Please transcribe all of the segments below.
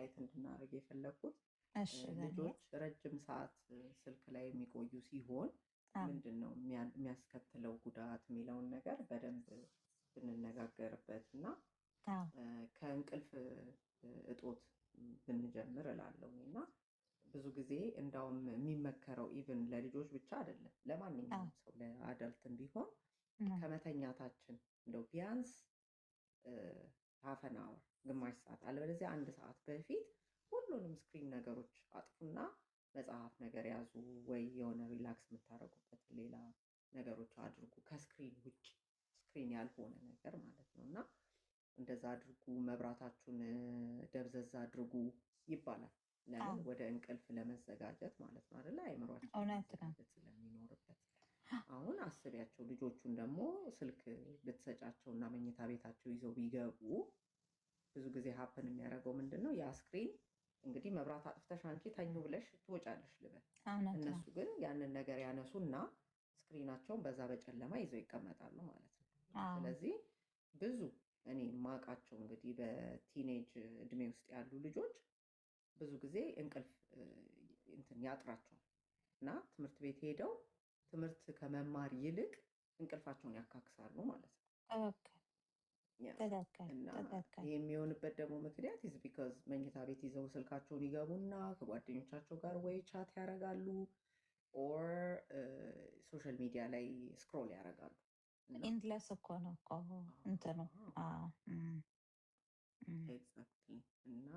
ሃይላይት እንድናደርግ የፈለኩት እሺ ልጆች ረጅም ሰዓት ስልክ ላይ የሚቆዩ ሲሆን ምንድን ነው የሚያስከትለው ጉዳት የሚለውን ነገር በደንብ ብንነጋገርበት እና ከእንቅልፍ እጦት ብንጀምር እላለሁ እና ብዙ ጊዜ እንዳውም የሚመከረው ኢቭን ለልጆች ብቻ አይደለም ለማንኛውም ሰው ለአዳልትም ቢሆን ከመተኛታችን እንደው ቢያንስ ሀፈን አወር ግማሽ ሰዓት አለበለዚያ 1 ሰዓት በፊት ሁሉንም ስክሪን ነገሮች አጥፉና መጽሐፍ ነገር ያዙ ወይ የሆነ ሪላክስ የምታደርጉበት ሌላ ነገሮች አድርጉ ከስክሪን ውጭ ስክሪን ያልሆነ ነገር ማለት ነው እና እንደዛ አድርጉ መብራታችሁን ደብዘዛ አድርጉ ይባላል ለምን ወደ እንቅልፍ ለመዘጋጀት ማለት ነው አይደለ አይምሯችን መዘጋጀት ስለሚኖርበት አሁን አስቢያቸው ልጆቹን ደግሞ ስልክ ልትሰጫቸው እና መኝታ ቤታቸው ይዘው ቢገቡ ብዙ ጊዜ ሀፕን የሚያደርገው ምንድነው ያ ስክሪን እንግዲህ መብራት አጥፍተሽ አንቺ ተኙ ብለሽ ትወጫለሽ ልበል እነሱ ግን ያንን ነገር ያነሱና ስክሪናቸውን በዛ በጨለማ ይዘው ይቀመጣሉ ማለት ነው ስለዚህ ብዙ እኔ ማቃቸው እንግዲህ በቲኔጅ እድሜ ውስጥ ያሉ ልጆች ብዙ ጊዜ እንቅልፍ እንትን ያጥራቸዋል እና ትምህርት ቤት ሄደው ትምህርት ከመማር ይልቅ እንቅልፋቸውን ያካክሳሉ ማለት ነው እና የሚሆንበት ደግሞ ምክንያት is because መኝታ ቤት ይዘው ስልካቸውን ይገቡና ከጓደኞቻቸው ጋር ወይ ቻት ያደርጋሉ ኦር ሶሻል ሚዲያ ላይ ስክሮል ያደርጋሉ ኢንድለስ እኮ ነው እኮ እንትኑ ኤግዛክትሊ እና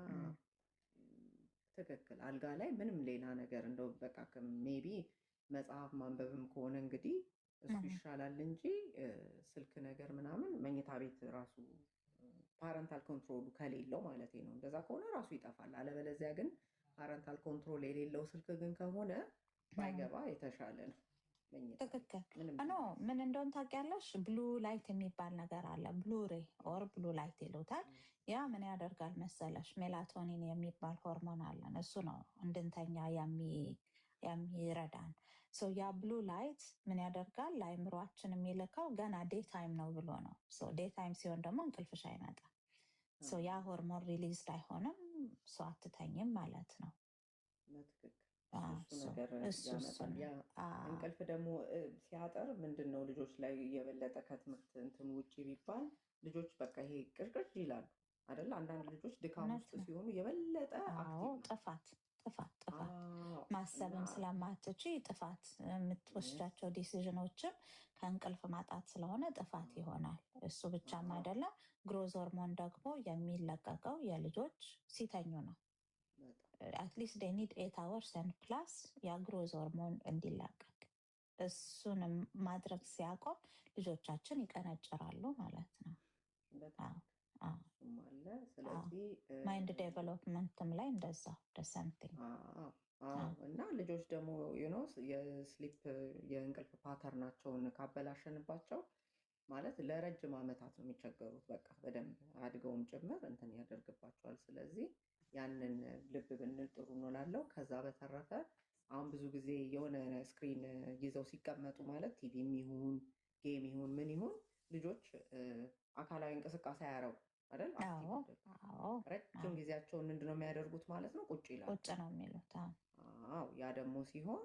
ትክክል አልጋ ላይ ምንም ሌላ ነገር እንደው በቃ ሜቢ መጽሐፍ ማንበብም ከሆነ እንግዲህ እሱ ይሻላል እንጂ ስልክ ነገር ምናምን መኝታ ቤት ራሱ ፓረንታል ኮንትሮሉ ከሌለው ማለት ነው እንደዛ ከሆነ ራሱ ይጠፋል አለበለዚያ ግን ፓረንታል ኮንትሮል የሌለው ስልክ ግን ከሆነ ባይገባ የተሻለ ነው ትክክል ኖ ምን እንደሆን ታውቂያለሽ ብሉ ላይት የሚባል ነገር አለ ብሉ ሬ ኦር ብሉ ላይት ይሉታል ያ ምን ያደርጋል መሰለሽ ሜላቶኒን የሚባል ሆርሞን አለን እሱ ነው እንድንተኛ የሚረዳን ያ ብሉ ላይት ምን ያደርጋል ለአይምሯችን የሚልከው ገና ዴይ ታይም ነው ብሎ ነው ዴይ ታይም ሲሆን ደግሞ እንቅልፍሽ አይመጣም ያ ሆርሞን ሪሊዝድ አይሆንም አትተኝም ማለት ነው ትክክል እሱ ነገር ያመጣል ያ እንቅልፍ ደግሞ ሲያጠር ምንድነው ልጆች ላይ የበለጠ ከትምህርት እንትን ውጭ ቢባል ልጆች በቃ ይሄ ቅርቅር ይላሉ አይደል አንዳንድ ልጆች ድካም ውስጥ ሲሆኑ የበለጠ ጥፋት ማሰብም ስለማትች ጥፋት የምትወስዳቸው ዲሲዥኖችም ከእንቅልፍ ማጣት ስለሆነ ጥፋት ይሆናል እሱ ብቻም አይደለም ግሮዝ ሆርሞን ደግሞ የሚለቀቀው የልጆች ሲተኙ ነው አትሊስት they need 8 hours and plus የግሮዝ ሆርሞን እንዲለቀቅ እሱንም ማድረግ ሲያቆም ልጆቻችን ይቀነጭራሉ ማለት ነው ስለዚህ ማይንድ ዴቨሎፕመንትም ላይ እንደዛ ደሰምቲንግ እና ልጆች ደግሞ የስሊፕ የእንቅልፍ ፓተርናቸውን ካበላሸንባቸው ማለት ለረጅም ዓመታት ነው የሚቸገሩት በቃ በደንብ አድገውም ጭምር እንትን ያደርግባቸዋል ስለዚህ ያንን ልብ ብንል ጥሩ ነው ላለው ከዛ በተረፈ አሁን ብዙ ጊዜ የሆነ ስክሪን ይዘው ሲቀመጡ ማለት ቲቪም ይሁን ጌም ይሁን ምን ይሁን ልጆች አካላዊ እንቅስቃሴ አያረጉ አይደል ረጅም ጊዜያቸውን ምንድነው የሚያደርጉት ማለት ነው ቁጭ ይላሉ ቁጭ ነው የሚሉት ያ ደግሞ ሲሆን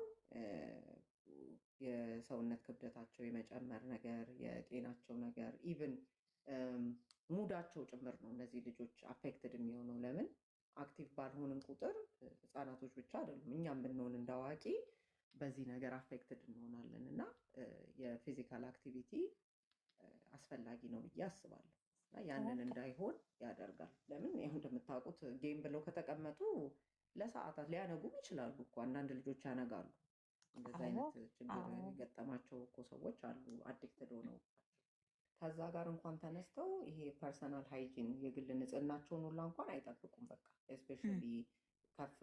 የሰውነት ክብደታቸው የመጨመር ነገር የጤናቸው ነገር ኢቭን ሙዳቸው ጭምር ነው እነዚህ ልጆች አፌክትድ የሚሆነው ለምን አክቲቭ ባልሆንን ቁጥር ህፃናቶች ብቻ አይደሉም እኛም ብንሆን እንዳዋቂ በዚህ ነገር አፌክትድ እንሆናለን እና የፊዚካል አክቲቪቲ አስፈላጊ ነው ብዬ አስባለሁ እና ያንን እንዳይሆን ያደርጋል ለምን ይሁን እንደምታውቁት ጌም ብለው ከተቀመጡ ለሰዓታት ሊያነጉም ይችላሉ እኮ አንዳንድ ልጆች ያነጋሉ እንደዚህ አይነት ችግር የገጠማቸው እኮ ሰዎች አሉ አዲክትድ ሆነው ከዛ ጋር እንኳን ተነስተው ይሄ ፐርሰናል ሃይጂን የግል ንጽህናቸውን ሁላ እንኳን አይጠብቁም በቃ ስፔሻሊ ከፍ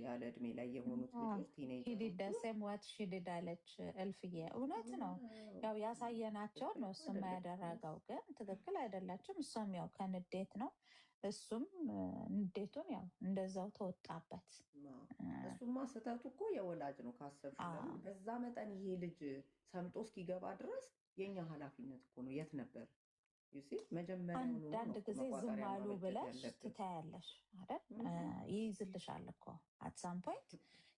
ያለ እድሜ ላይ የሆኑት ልጆች ቲኔጀሮች ሽድድ አለች እልፍዬ እውነት ነው ያው ያሳየናቸው ነው እሱም ያደረገው ግን ትክክል አይደላችም እሱም ያው ከንዴት ነው እሱም ንዴቱን ያው እንደዛው ተወጣበት እሱማ ስህተቱ እኮ የወላጅ ነው ካሰብሽ ለምን በዛ መጠን ይሄ ልጅ ሰምጦ እስኪገባ ድረስ የኛ ኃላፊነት እኮ ነው የት ነበር ዩሲ መጀመሪያውኑ አንዳንድ ነው ጊዜ ዝም መቋጠሪያ አሉ ማበጀት ብለሽ ያለብን። ትታያለሽ አይደል? ይይዝልሻል እኮ አት ሳም ፖይንት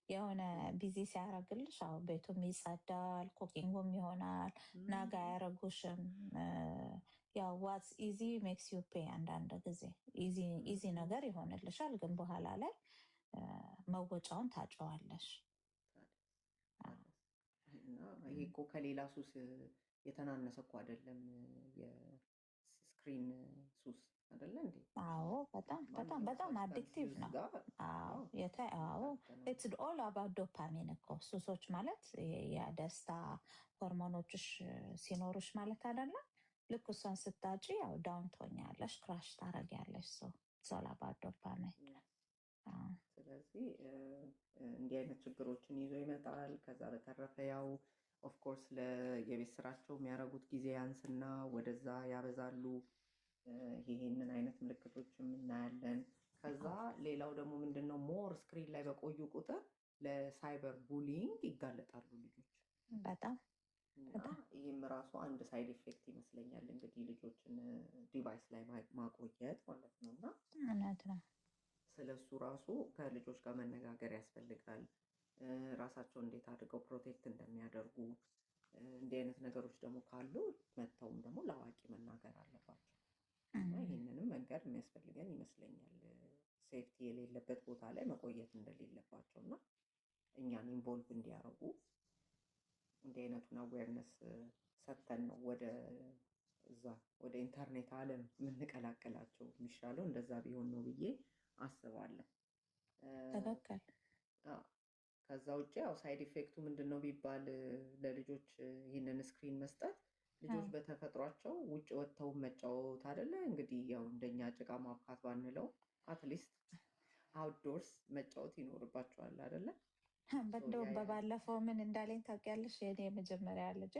የሆነ ቢዚ ሲያደርግልሽ፣ አዎ ቤቱም ይጸዳል፣ ኩኪንጉም ይሆናል፣ ናጋ አያረጉሽም። ያው ዋትስ ኢዚ ሜክስ ዩ ፔ። አንዳንድ ጊዜ ኢዚ ነገር ይሆንልሻል፣ ግን በኋላ ላይ መወጫውን ታጨዋለሽ። እና ይሄ እኮ ከሌላ ሱስ የተናነሰ እኮ አይደለም። የስክሪን ሱስ አይደለ እንዴ? አዎ በጣም በጣም በጣም አዲክቲቭ ነው። አዎ ኢትስ ኦል አባውት ዶፓሚን እኮ። ሱሶች ማለት የደስታ ሆርሞኖችሽ ሲኖሩሽ ማለት አይደለም። ልክ እሷን ስታጪ ያው ዳውን ትሆኛለሽ፣ ክራሽ ታረጊያለሽ። ሶ ኢትስ ኦል አባውት ዶፓሚን። ስለዚህ እንዲህ አይነት ችግሮችን ይዞ ይመጣል። ከዛ በተረፈ ያው ኦፍኮርስ የቤት ስራቸው የሚያደርጉት ጊዜ ያንስና ወደዛ ያበዛሉ። ይሄንን አይነት ምልክቶችም እናያለን። ከዛ ሌላው ደግሞ ምንድነው ሞር ስክሪን ላይ በቆዩ ቁጥር ለሳይበር ቡሊንግ ይጋለጣሉ ልጆች በጣም። ይህም ራሱ አንድ ሳይድ ኢፌክት ይመስለኛል እንግዲህ ልጆችን ዲቫይስ ላይ ማቆየት ማለት ነው። እና እውነት ነው። ስለሱ ራሱ ከልጆች ጋር መነጋገር ያስፈልጋል። ራሳቸውን እንዴት አድርገው ፕሮቴክት እንደሚያደርጉ እንዲህ አይነት ነገሮች ደግሞ ካሉ መተውም ደግሞ ለአዋቂ መናገር አለባቸው። ይህንንም መንገድ የሚያስፈልገን ይመስለኛል። ሴፍቲ የሌለበት ቦታ ላይ መቆየት እንደሌለባቸው እና እኛን ኢንቮልቭ እንዲያደርጉ እንዲህ አይነቱን አዌርነስ ሰጥተን ነው ወደ ኢንተርኔት ዓለም የምንቀላቀላቸው። የሚሻለው እንደዛ ቢሆን ነው ብዬ አስባለሁ። ትክክል። ከዛ ውጭ ያው ሳይድ ኢፌክቱ ምንድን ነው ቢባል ለልጆች ይህንን ስክሪን መስጠት ልጆች በተፈጥሯቸው ውጭ ወጥተው መጫወት አይደለ እንግዲህ ያው እንደኛ ጭቃ ማብካት ባንለው አትሊስት አውትዶርስ መጫወት ይኖርባቸዋል አይደለ? እንደውም በባለፈው ምን እንዳለኝ ታውቂያለሽ? የኔ የመጀመሪያ ልጅ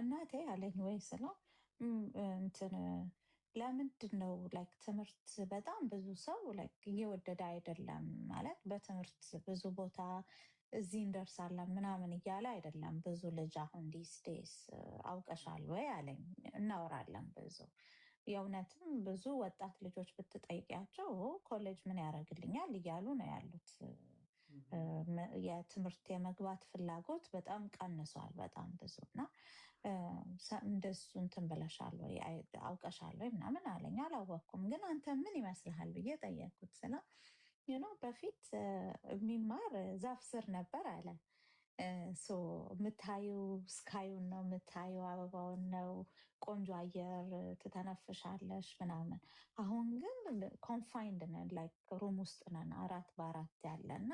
እናቴ አለኝ ወይ ስለው እንትን ለምንድን ነው ላይክ ትምህርት በጣም ብዙ ሰው ላይክ እየወደደ አይደለም ማለት በትምህርት ብዙ ቦታ እዚህ እንደርሳለን ምናምን እያለ አይደለም ብዙ ልጅ አሁን ዲስ ዴይስ አውቀሻል ወይ አለኝ። እናወራለን ብዙ የእውነትም ብዙ ወጣት ልጆች ብትጠይቂያቸው ኮሌጅ ምን ያደርግልኛል እያሉ ነው ያሉት። የትምህርት የመግባት ፍላጎት በጣም ቀንሷል በጣም ብዙ እና እንደሱ እንትን ብለሻል ወይ አውቀሻል ወይ ምናምን አለኝ። አላወቅኩም ግን አንተ ምን ይመስልሃል ብዬ ጠየቅኩት። ስለ በፊት የሚማር ዛፍ ስር ነበር አለ። የምታዩ ስካዩን ነው የምታዩ አበባውን ነው፣ ቆንጆ አየር ትተነፍሻለሽ ምናምን። አሁን ግን ኮንፋይንድ ነን ላይክ ሩም ውስጥ ነን 4x4 ያለ እና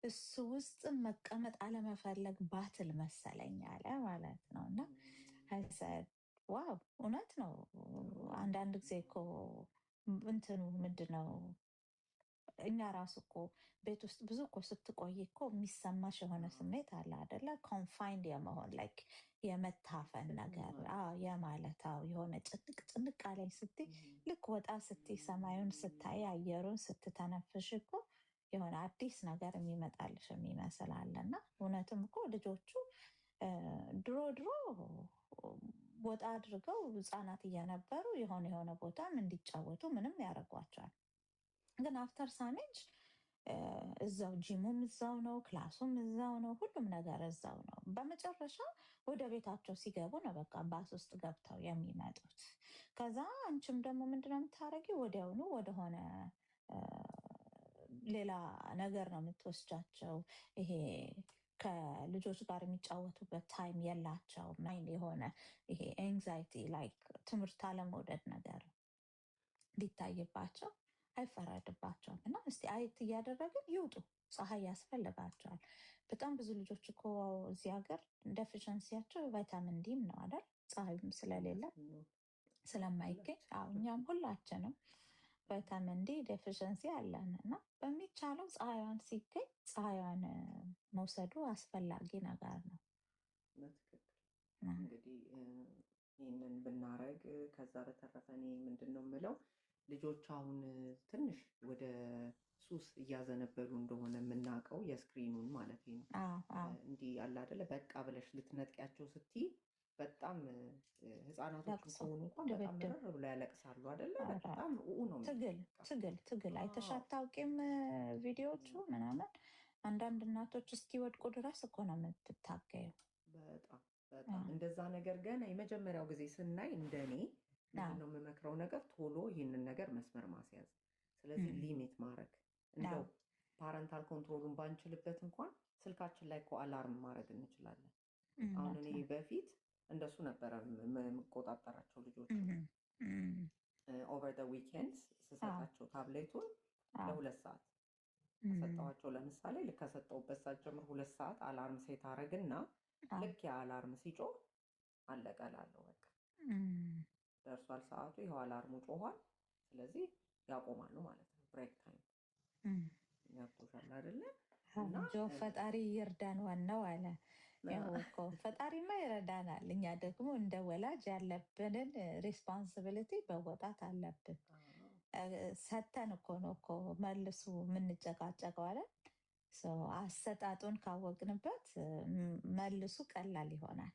እሱ ውስጥ መቀመጥ አለመፈለግ ባትል መሰለኝ አለ ማለት ነው። እና ዋው እውነት ነው። አንዳንድ ጊዜ እኮ እንትኑ ምንድነው እኛ ራሱ እኮ ቤት ውስጥ ብዙ እኮ ስትቆይ እኮ የሚሰማሽ የሆነ ስሜት አለ አይደለ? ኮንፋይንድ የመሆን ላይክ የመታፈን ነገር የማለት የሆነ ጭንቅ ጭንቅ አለኝ ስትይ ልክ ወጣ ስትይ ሰማዩን ስታይ አየሩን ስትተነፍሽ እኮ የሆነ አዲስ ነገር የሚመጣልሽ የሚመስል አለና እውነትም እኮ ልጆቹ ድሮ ወጣ አድርገው ህፃናት እየነበሩ የሆነ ቦታም እንዲጫወቱ ምንም ያደርጓቸዋል። ግን አፍተር ሳሜጅ እዛው ጂሙም እዛው ነው፣ ክላሱም እዛው ነው፣ ሁሉም ነገር እዛው ነው። በመጨረሻ ወደ ቤታቸው ሲገቡ ነው በቃ ባስ ውስጥ ገብተው የሚመጡት። ከዛ አንቺም ደግሞ ምንድነው የምታደርጊው? ወዲያውኑ ወደሆነ ሌላ ነገር ነው የምትወስጃቸው። ይሄ ከልጆች ጋር የሚጫወቱበት ታይም የላቸው። ማይንድ የሆነ ይሄ ኤንግዛይቲ ላይክ ትምህርት አለመውደድ ነገር ቢታይባቸው አይፈረድባቸውም። እና እስቲ አየት እያደረግን ይውጡ። ፀሐይ ያስፈልጋቸዋል። በጣም ብዙ ልጆች እኮ እዚህ ሀገር ደፊሸንሲያቸው ቫይታሚን ዲም ነው አይደል? ፀሐይም ስለሌለ ስለማይገኝ እኛም ሁላችንም ቫይታሚን ዲ ዴፊሽንሲ አለን እና በሚቻለው ፀሐይዋን ሲገኝ ፀሐይዋን መውሰዱ አስፈላጊ ነገር ነው። በትክክል እንግዲህ ይህንን ብናረግ። ከዛ በተረፈ እኔ ምንድን ነው የምለው ልጆች አሁን ትንሽ ወደ ሱስ እያዘነበሉ እንደሆነ የምናውቀው የስክሪኑን ማለት ነው። እንዲህ ያለ አይደለ በቃ ብለሽ ልትነጥቂያቸው ስትይ በጣም ህፃናቶችም ለቅሶ፣ ከሆኑ እንኳን በጣም ድብድብ፣ ምርር ብለው ያለቅሳሉ አይደለ? ኧረ በጣም ነው ትግል የሚሉት በቃ። ትግል ትግል አይተሽ አታውቂም? ቪዲዮቹ ምናምን አንዳንድ እናቶች እስኪወድቁ ድረስ እኮ ነው የምትታገየው። በጣም በጣም እንደዛ ነገር ገና የመጀመሪያው ጊዜ ስናይ እንደኔ ምንድን ነው የምመክረው ነገር ቶሎ ይህንን ነገር መስመር ማስያዝ። ስለዚህ ሊሚት ማድረግ እንደው ፓረንታል ኮንትሮሉን ባንችልበት እንኳን ስልካችን ላይ እኮ አላርም ማድረግ እንችላለን። አሁን እኔ በፊት እንደሱ ነበረ የምቆጣጠራቸው ልጆች ኦቨር ደ ዊኬንድስ ስሰጣቸው ታብሌቱን ለ2 ሰዓት ከሰጠኋቸው ለምሳሌ ልክ ከሰጠሁበት ሰዓት ጀምሮ 2 ሰዓት አላርም ሴት አረግና ልክ የአላርም ሲጮህ አለቀላለሁ። በቃ ደርሷል ሰዓቱ፣ ይኸው አላርሙ ጮኋል፣ ስለዚህ ያቆማሉ ማለት ነው። ብሬክ ታይም ያቶሻል አይደለ? እና ፈጣሪ ይርዳን ዋናው አለ። ያው እኮ ፈጣሪማ ይረዳናል። እኛ ደግሞ እንደ ወላጅ ያለብንን ሬስፖንሲቢሊቲ መወጣት አለብን። ሰተን እኮ ነው እኮ መልሱ የምንጨቃጨቀው አለ። አሰጣጡን ካወቅንበት መልሱ ቀላል ይሆናል።